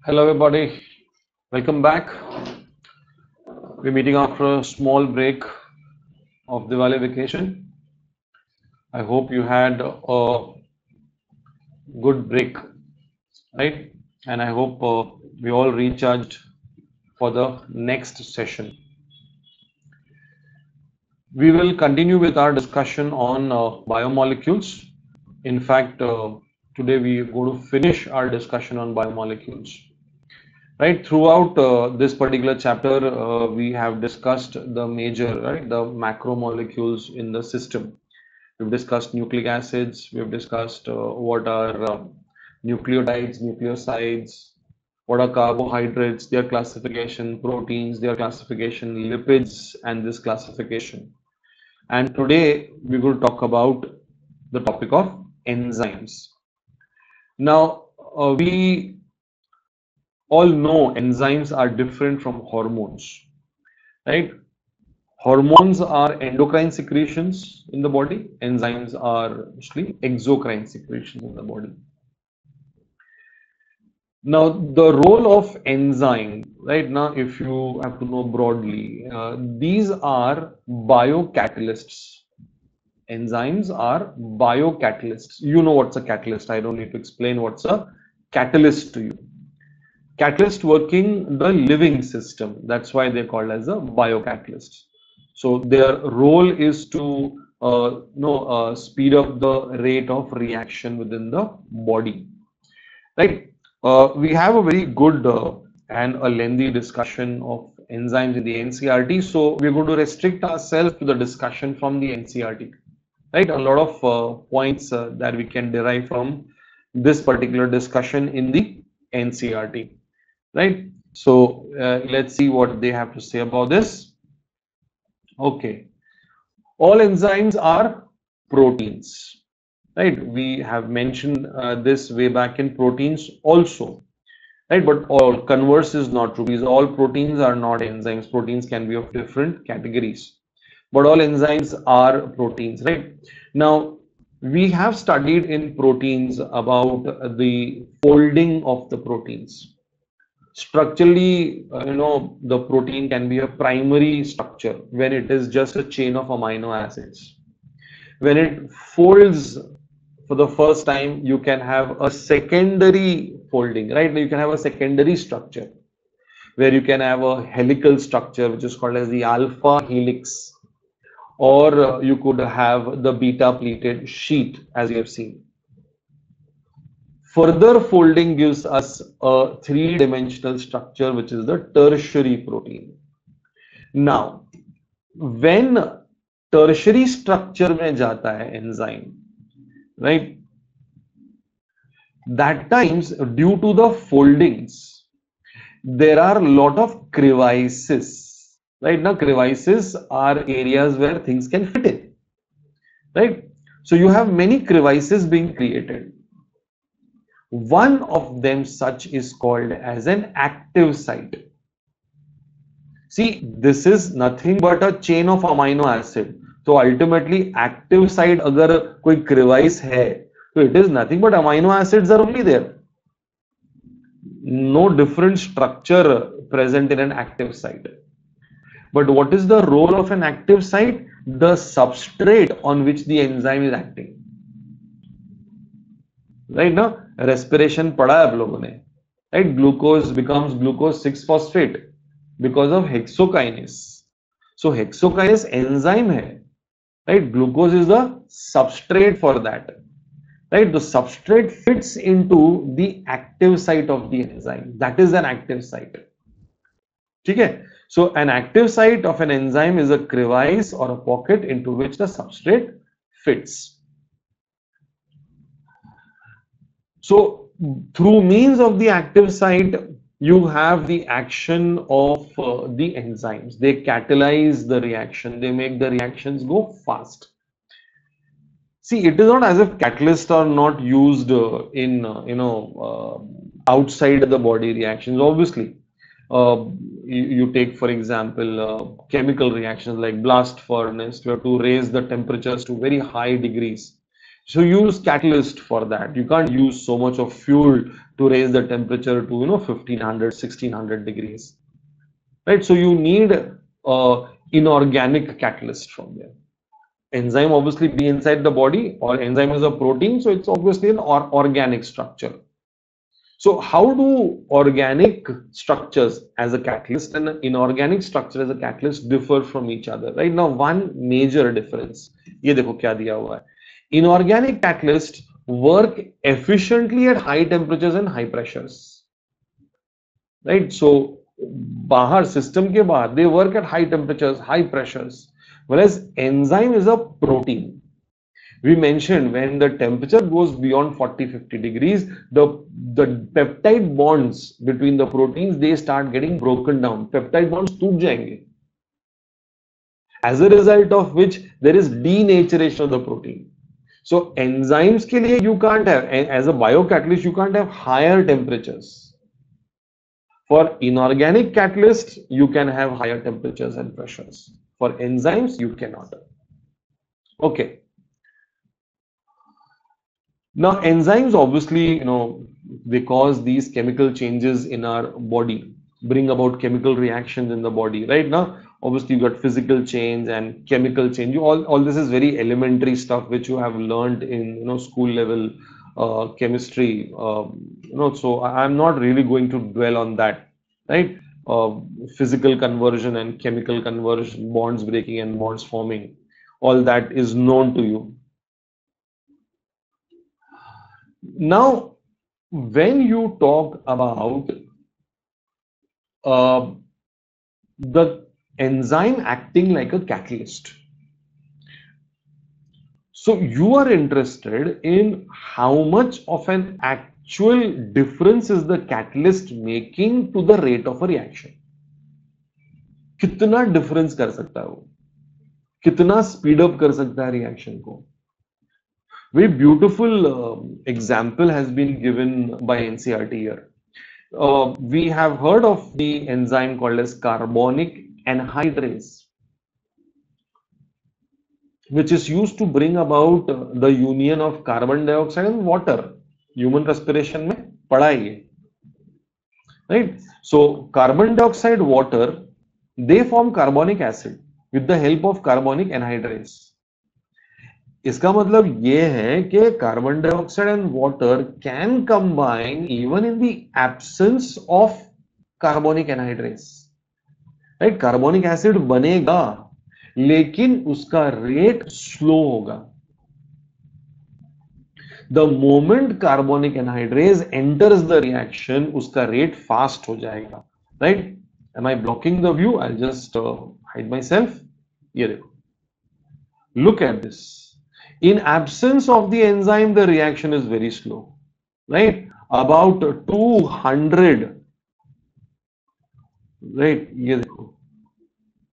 Hello everybody, welcome back. We're meeting after a small break of Diwali vacation. I hope you had a good break, right? And I hope we all recharged for the next session. We will continue with our discussion on biomolecules. In fact, today we are going to finish our discussion on biomolecules. Right, throughout this particular chapter, we have discussed the major, right, the macromolecules in the system. We've discussed nucleic acids, we've discussed what are nucleotides, nucleosides, what are carbohydrates, their classification, proteins, their classification, lipids, and this classification. And today we will talk about the topic of enzymes. Now, we all know enzymes are different from hormones, right? Hormones are endocrine secretions in the body. Enzymes are mostly exocrine secretions in the body. Now, the role of enzyme, right now, if you have to know broadly, these are biocatalysts. Enzymes are biocatalysts. You know what's a catalyst. I don't need to explain what's a catalyst to you. Catalyst working the living system. That's why they're called as a biocatalyst. So their role is to speed up the rate of reaction within the body. Right? We have a very good and a lengthy discussion of enzymes in the NCERT. So we're going to restrict ourselves to the discussion from the NCERT. Right? A lot of points that we can derive from this particular discussion in the NCERT. Right? So let's see what they have to say about this. Okay. All enzymes are proteins. Right? We have mentioned this way back in proteins also. Right? But all converse is not true because all proteins are not enzymes. Proteins can be of different categories. But all enzymes are proteins, right? Now, we have studied in proteins about the folding of the proteins. Structurally, the protein can be a primary structure when it is just a chain of amino acids. When it folds for the first time, you can have a secondary folding, right? You can have a secondary structure where you can have a helical structure, which is called as the alpha helix, or you could have the beta pleated sheet, as you have seen. Further folding gives us a three-dimensional structure, which is the tertiary protein. Now, when tertiary structure में जाता है enzyme, right? That times, due to the foldings, there are a lot of crevices. Right now, crevices are areas where things can fit in. Right? So you have many crevices being created. One of them such is called as an active site. See, this is nothing but a chain of amino acid. So ultimately, active site अगर कोई crevice है, so it is nothing but amino acids are only there. No different structure present in an active site. But what is the role of an active site? The substrate on which the enzyme is acting. Right now, respiration पढ़ा है आप लोगों ने. Right, glucose becomes glucose 6-phosphate because of hexokinase. So hexokinase enzyme है. Right, glucose is the substrate for that. Right, the substrate fits into the active site of the enzyme. That is an active site. Okay, so an active site of an enzyme is a crevice or a pocket into which the substrate fits. So through means of the active site, you have the action of the enzymes. They catalyze the reaction. They make the reactions go fast. See, it is not as if catalysts are not used in outside the body reactions. Obviously, you take for example chemical reactions like blast furnace. You have to raise the temperatures to very high degrees. So you use catalyst for that. You can't use so much of fuel to raise the temperature to 1500, 1600 degrees, right? So you need inorganic catalyst from there. Enzyme obviously be inside the body, or enzyme is a protein, so it's obviously an organic structure. So how do organic structures as a catalyst and an inorganic structure as a catalyst differ from each other? Right now, one major difference. ये देखो क्या दिया हुआ है. Inorganic catalysts work efficiently at high temperatures and high pressures. Right? So बाहर system के बाहर they work at high temperatures, high pressures. Whereas enzyme is a protein. We mentioned when the temperature goes beyond 40-50 degrees, the peptide bonds between the proteins, they start getting broken down. Peptide bonds टूट जाएंगे. As a result of which there is denaturation of the protein. So enzymes के लिए you can't have, as a biocatalyst, you can't have higher temperatures. For inorganic catalysts, you can have higher temperatures and pressures. For enzymes, you cannot. Okay. Now, enzymes obviously, they cause these chemical changes in our body, bring about chemical reactions in the body. Right now, obviously, you got physical change and chemical change. All this is very elementary stuff which you have learned in school level chemistry. So I'm not really going to dwell on that. Right? Physical conversion and chemical conversion, bonds breaking and bonds forming, all that is known to you. Now, when you talk about the enzyme acting like a catalyst, so you are interested in how much of an actual difference is the catalyst making to the rate of a reaction. कितना difference कर सकता है वो, कितना speed up कर सकता है reaction को. Very beautiful example has been given by NCERT here. We have heard of the enzyme called as carbonic anhydrase, which is used to bring about the union of carbon dioxide and water. Human respiration में पढ़ा है ये, right? So carbon dioxide, water, they form carbonic acid with the help of carbonic anhydrase. इसका मतलब ये है कि carbon dioxide and water can combine even in the absence of carbonic anhydrase. Right? Carbonic acid बनेगा लेकिन उसका rate slow होगा. The moment carbonic anhydrase enters the reaction, उसका रेट फास्ट हो जाएगा. Right? Am I blocking the view? I just hide myself. ये देखो, look at this. In absence of the enzyme, the reaction is very slow, right? About 200, right? ये देखो,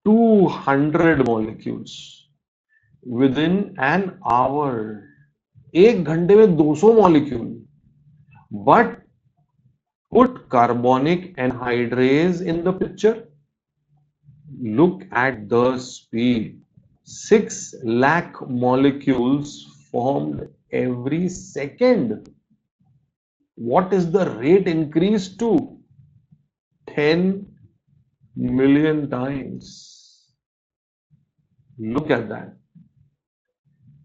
200 molecules within an hour. एक घंटे में 200 molecule. But put carbonic anhydrase in the picture. Look at the speed. 6 lakh molecules formed every second. What is the rate increased to? 10 million times. Look at that.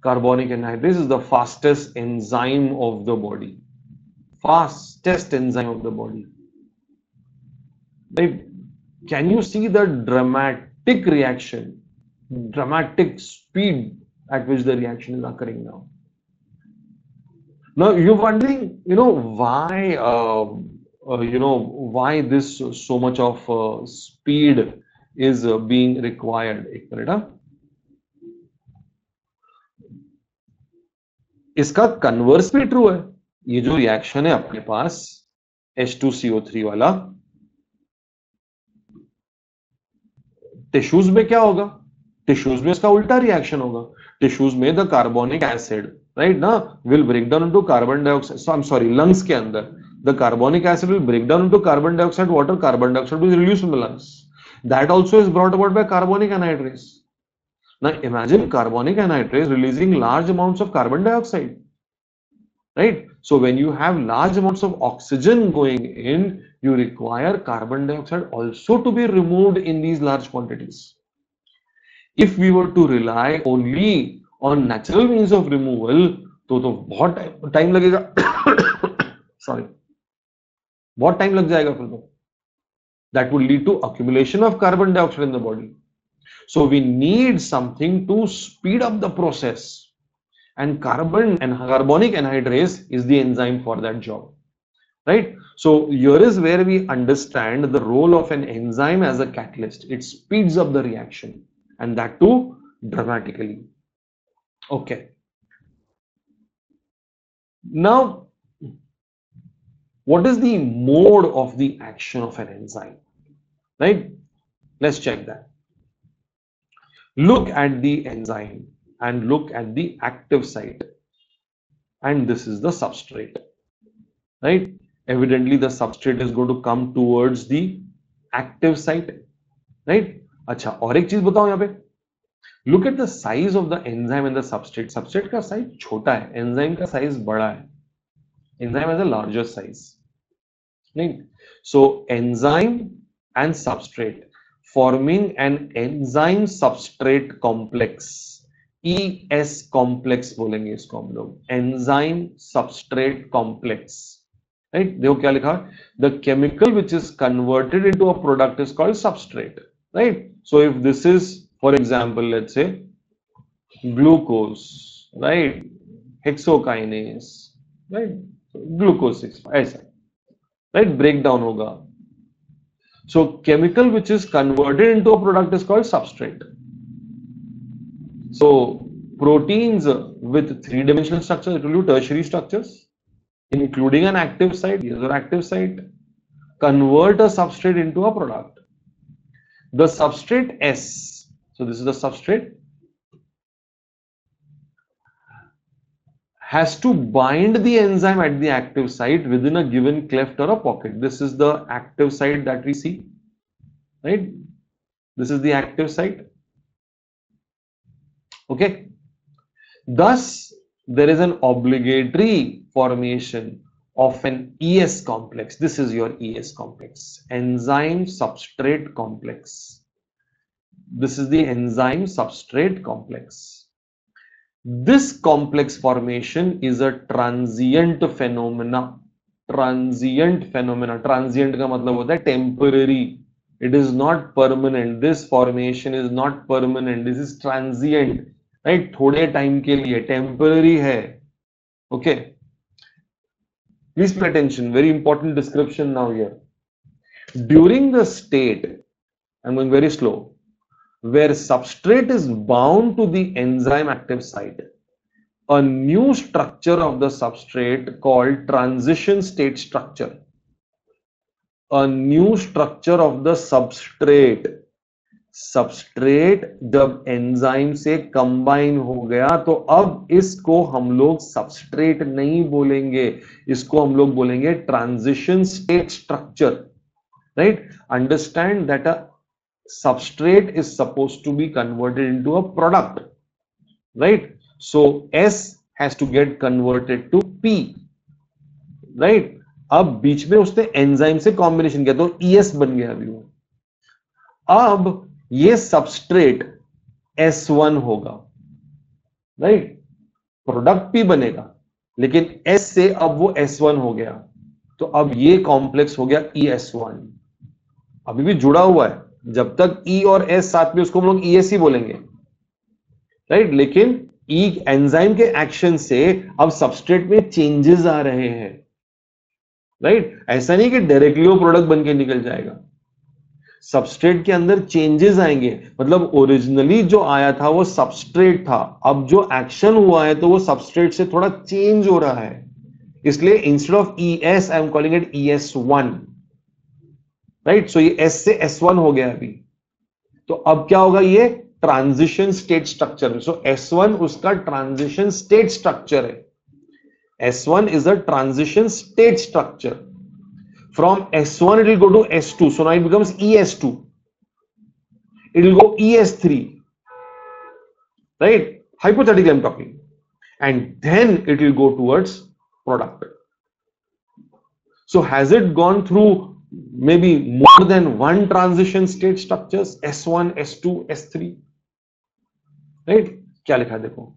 Carbonic anhydrase is the fastest enzyme of the body. Fastest enzyme of the body. Right? Can you see the dramatic reaction? Dramatic speed at which the reaction is occurring now. Now you're wondering, why, why this so much of speed is being required. एक minute, इसका converse भी true है. ये जो reaction है अपने पास H2CO3 वाला, tissues में क्या होगा? टिश्यूज में इसका उल्टा रिएक्शन होगा. टिश्यूज में द कार्बोनिक एसिड, राइट ना, will break down into carbon dioxide. I am sorry, lungs के अंदर the carbonic acid will break down into carbon dioxide, water. Carbon dioxide will release from the lungs. That also is brought about by carbonic anhydrase. Now imagine carbonic anhydrase releasing large amounts of carbon dioxide, right? So when you have large amounts of oxygen going in, you require carbon dioxide also to be removed in these large quantities. If we were to rely only on natural means of removal, तो बहुत time लगेगा. Sorry, बहुत time लग जाएगा फिर तो. That would lead to accumulation of carbon dioxide in the body. So we need something to speed up the process, and carbonic anhydrase is the enzyme for that job, right? So here is where we understand the role of an enzyme as a catalyst. It speeds up the reaction, and that too dramatically. Okay. Now, what is the mode of the action of an enzyme, right? Let's check that. Look at the enzyme and look at the active site, and this is the substrate, right? Evidently the substrate is going to come towards the active site, right? अच्छा, और एक चीज बताओ यहाँ पे. Look at the size of the enzyme and the substrate. Substrate का size छोटा है, enzyme का size बड़ा है. Enzyme has a larger size, right? So enzyme and substrate forming an enzyme substrate complex, ES complex बोलेंगे इसको हम लोग, enzyme substrate complex, right? देखो क्या लिखा, the chemical which is converted into a product is called substrate, right? So if this is, for example, let's say glucose, right? Hexokinase, right? Glucose 6, ऐसा, right? Breakdown होगा. So chemical which is converted into a product is called substrate. So proteins with three-dimensional structure, it will be tertiary structures, including an active site. These are active site. Convert a substrate into a product. The substrate S. So this is the substrate. Has to bind the enzyme at the active site within a given cleft or a pocket. This is the active site that we see, right? This is the active site. Okay. Thus, there is an obligatory formation of an ES complex. This is your ES complex, enzyme substrate complex. This is the enzyme substrate complex. This complex formation is a transient phenomena. Transient phenomena. Transient का मतलब होता है temporary. It is not permanent. This formation is not permanent. This is transient, right? थोड़े time के लिए, temporary है. Okay. Please pay attention. Very important description now here. During the state, I'm going very slow, where substrate is bound to the enzyme active site, a new structure of the substrate called transition state structure. A new structure of the substrate. Substrate जब enzyme से combine हो गया तो अब इसको हम लोग substrate नहीं बोलेंगे, इसको हम लोग बोलेंगे transition state structure, right? Understand that a substrate is supposed to be converted into a product, right? So S has to get converted to P, right? अब बीच में उसने एंजाइम से कॉम्बिनेशन किया तो ES बन गया अभी वो. अब ये सबस्ट्रेट S1 होगा, राइट? प्रोडक्ट P बनेगा, लेकिन S से अब वो S1 हो गया, तो अब ये कॉम्प्लेक्स हो गया ES1. अभी भी जुड़ा हुआ है, जब तक E और S साथ में उसको हम लोग ES ही बोलेंगे, राइट? लेकिन E एंजाइम के एक्शन से अब सबस्ट्रेट में चेंजेस आ रहे हैं, राइट? ऐसा नहीं कि डायरेक्टली वो प्रोडक्ट बन के निकल जाएगा, सबस्ट्रेट के अंदर चेंजेस आएंगे. मतलब ओरिजिनली जो आया था वो सबस्ट्रेट था, अब जो एक्शन हुआ है तो वो सबस्ट्रेट से थोड़ा चेंज हो रहा है, इसलिए instead of ES I am calling it ES1, right? So ये S से S1 हो गया अभी, तो अब क्या होगा, ये ट्रांजिशन स्टेट स्ट्रक्चर. सो S1 उसका ट्रांजिशन स्टेट स्ट्रक्चर है. S1 is a transition state structure. From S1 it will go to S2. So now it becomes ES2. It will go ES3. right? Hypothetically I'm talking. And then it will go towards product. So has it gone through maybe more than one transition state structures, S1, S2, S3, right? क्या लिखा है देखो.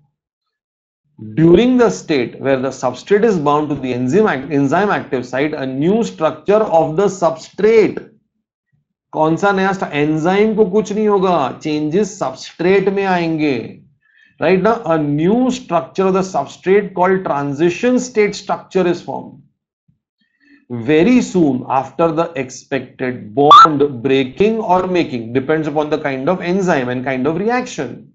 During the state where the substrate is bound to the enzyme active site, a new structure of the substrate. कौन सा नया enzyme को कुछ नहीं होगा, चेंजेस सबस्ट्रेट में आएंगे, right? Now a new structure of the substrate called transition state structure is formed very soon after the expected bond breaking or making, depends upon the kind of enzyme and kind of reaction.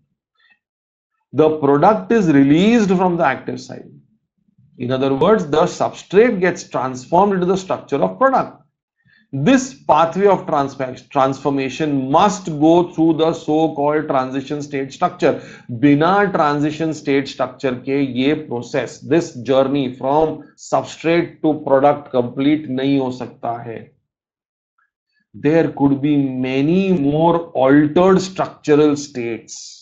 The product is released from the active site. In other words, the substrate gets transformed into the structure of product. This pathway of transformation must go through the so-called transition state structure. बिना transition state structure के ये process, this journey from substrate to product complete नहीं हो सकता है. There could be many more altered structural states.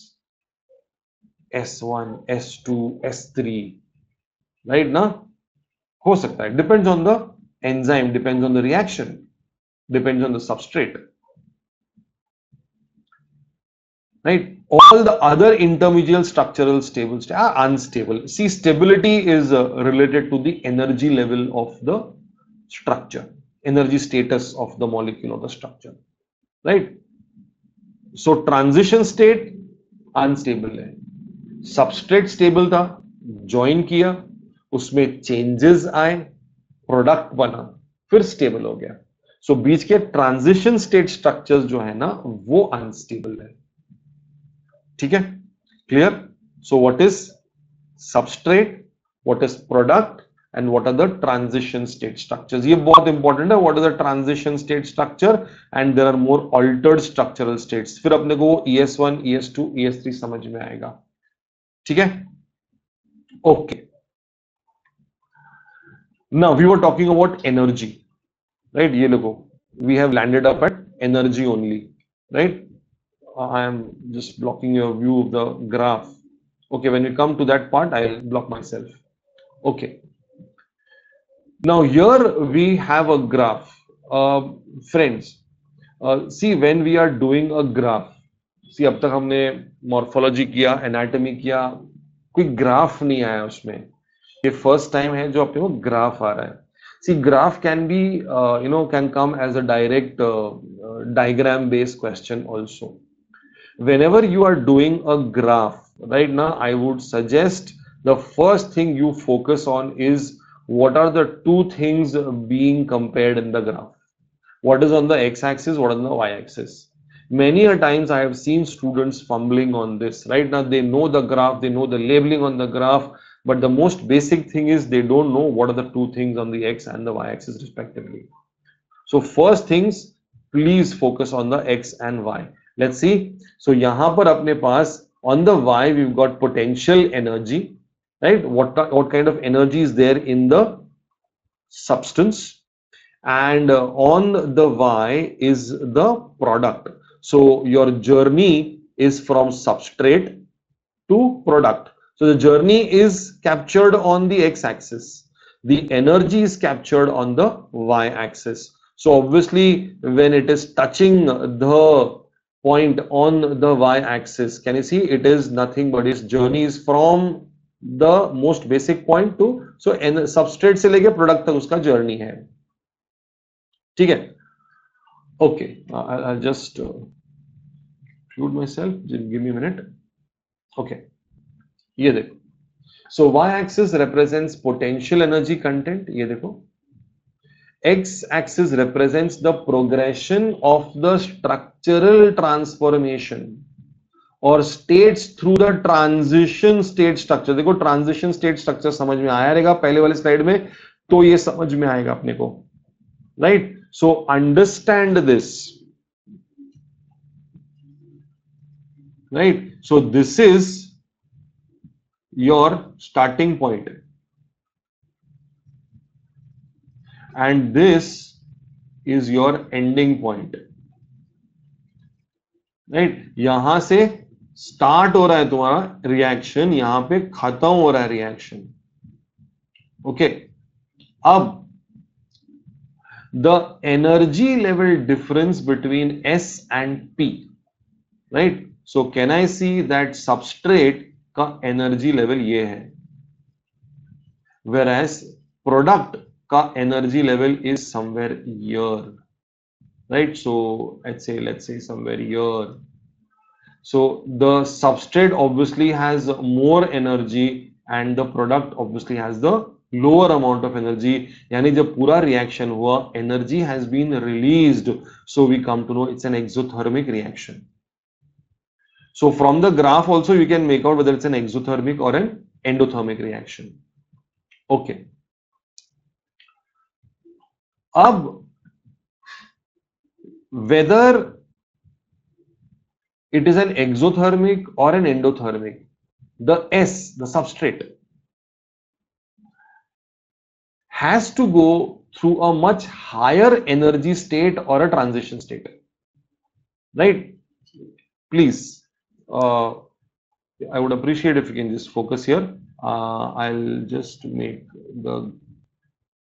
S1, S2, S3, right? ना हो सकता है. Depends on the enzyme, depends on the reaction, depends on the substrate, right? All the other intermediate structural stable are unstable. See, stability is related to the energy level of the structure, energy status of the molecule or the structure, right? So transition state unstable है, substrate stable था, join किया, उसमें changes आए, product बना, फिर stable हो गया. So बीच के transition state structures जो है ना वो unstable है. ठीक है, clear? So what is substrate, what is product, and what are the transition state structures? ये बहुत important है. What is the transition state structure? And there are more altered structural states. फिर अपने को ES1, ES2, ES3 समझ में आएगा. ठीक है, okay. Now we were talking about energy, right? ये लोगों, we have landed up at energy only, right? I am just blocking your view of the graph. Okay, when we come to that part, I'll block myself. Okay. Now here we have a graph. Friends, see, when we are doing a graph, see, अब तक हमने morphology किया, anatomy किया, कोई graph नहीं आया उसमें. ये first time है जो अपने को graph आ रहा है. See, graph can be, can come as a direct diagram based question also. Whenever you are doing a graph, right now, I would suggest the first thing you focus on is what are the two things being compared in the graph. What is on the x-axis, what is on the y-axis. Many a times I have seen students fumbling on this. Right now, they know the graph, they know the labeling on the graph, but the most basic thing is they don't know what are the two things on the x and the y-axis respectively. So first things, please focus on the x and y. Let's see. So यहाँ पर अपने पास on the y we've got potential energy, right? What kind of energy is there in the substance, and on the y is the product. So your journey is from substrate to product. So the journey is captured on the x-axis. The energy is captured on the y-axis. So obviously, when it is touching the point on the y-axis, can you see it is nothing but its journey is from the most basic point to, so substrate से लेके product तक उसका journey है. ठीक है? Okay, I'll just mute myself. Just give me a minute. Okay, ये देखो. So y-axis represents potential energy content. ये देखो. X-axis represents the progression of the structural transformation or states through the transition state structure. देखो transition state structure समझ में आया रहेगा पहले वाले स्लाइड में, तो ये समझ में आएगा अपने को, right? So understand this, right? So this is your starting point. And this is your ending point, right? यहां से स्टार्ट हो रहा है तुम्हारा रिएक्शन, यहां पे खत्म हो रहा है रिएक्शन। ओके, अब the energy level difference between S and P, right? So can I see that substrate का energy level ये है, whereas product का energy level is somewhere here, right? So let's say somewhere here. So the substrate obviously has more energy and the product obviously has the lower amount of energy. यानी जब पूरा reaction हुआ, energy has been released. So we come to know it's an exothermic reaction. So from the graph also you can make out whether it's an exothermic or an endothermic reaction. Okay. अब whether it is an exothermic or an endothermic, the S, the substrate, has to go through a much higher energy state or a transition state, right? Please, I would appreciate if you can just focus here. I'll just make the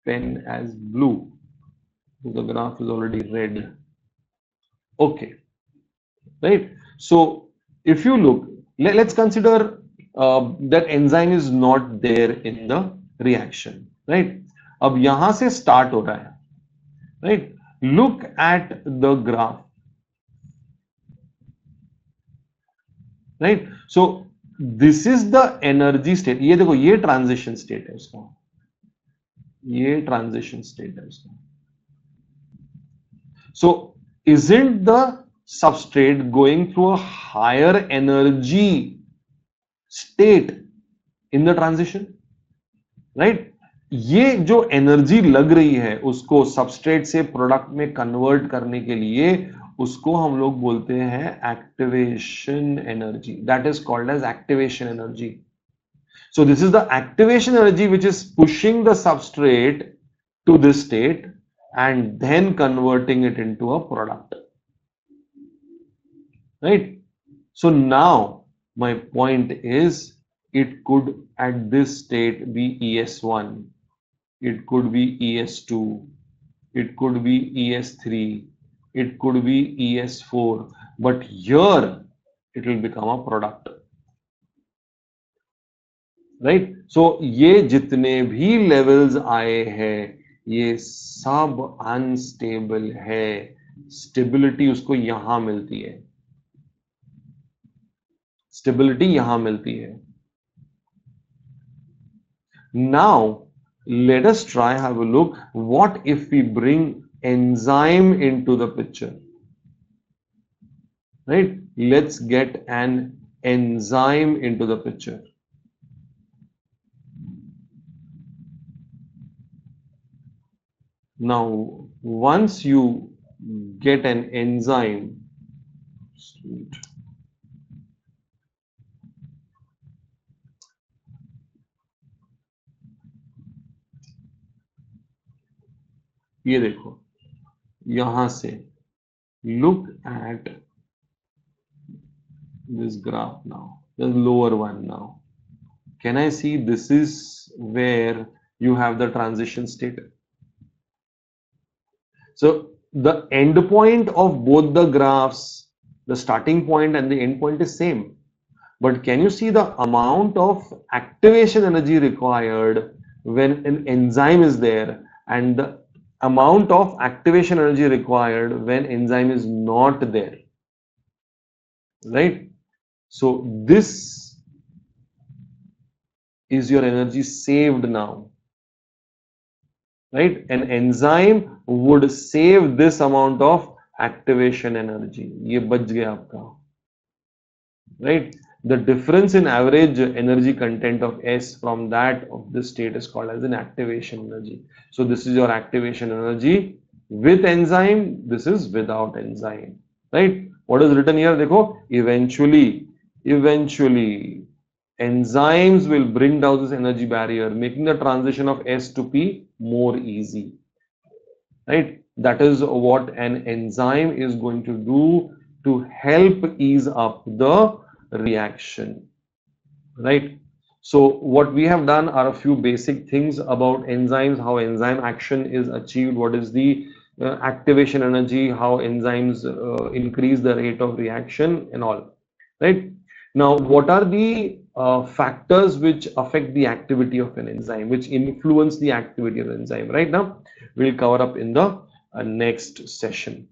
pen as blue. The graph is already red. Okay, right? So if you look, let's consider that enzyme is not there in the reaction, right? अब यहां से start हो रहा है, right? Look at the graph, right? So this is the energy state. ये देखो, ये transition state है उसका, ये transition state है उसका. So isn't the substrate going through a higher energy state in the transition, right? ये जो एनर्जी लग रही है उसको सबस्ट्रेट से प्रोडक्ट में कन्वर्ट करने के लिए, उसको हम लोग बोलते हैं activation energy. That is called as activation energy. So this is the activation energy which is pushing the substrate to this state and then converting it into a product, right? So now my point is, it could at this state be ES1, it could be ES2, it could be ES3, it could be ES4, but here it will become a product, right? So ये जितने भी levels आए हैं, ये सब unstable है. Stability उसको यहां मिलती है, stability यहां मिलती है. Now let us try have a look. What if we bring enzyme into the picture, right? Let's get an enzyme into the picture. Now once you get an enzyme, ये देखो यहां से, look at this graph now, the lower one now. Can I see this is where you have the transition state? So the end point of both the graphs, the starting point and the end point is same. But can you see the amount of activation energy required when an enzyme is there and the amount of activation energy required when enzyme is not there, right? So this is your energy saved now, right? An enzyme would save this amount of activation energy. ये बच गया आपका, right? The difference in average energy content of S from that of this state is called as an activation energy. So this is your activation energy with enzyme, this is without enzyme, right? What is written here? देखो, eventually enzymes will bring down this energy barrier, making the transition of S to P more easy, right? That is what an enzyme is going to do to help ease up the reaction, right? So what we have done are a few basic things about enzymes, how enzyme action is achieved, what is the activation energy, how enzymes increase the rate of reaction and all, right? Now, what are the factors which affect the activity of an enzyme, which influence the activity of the enzyme? Right now, we'll cover up in the next session.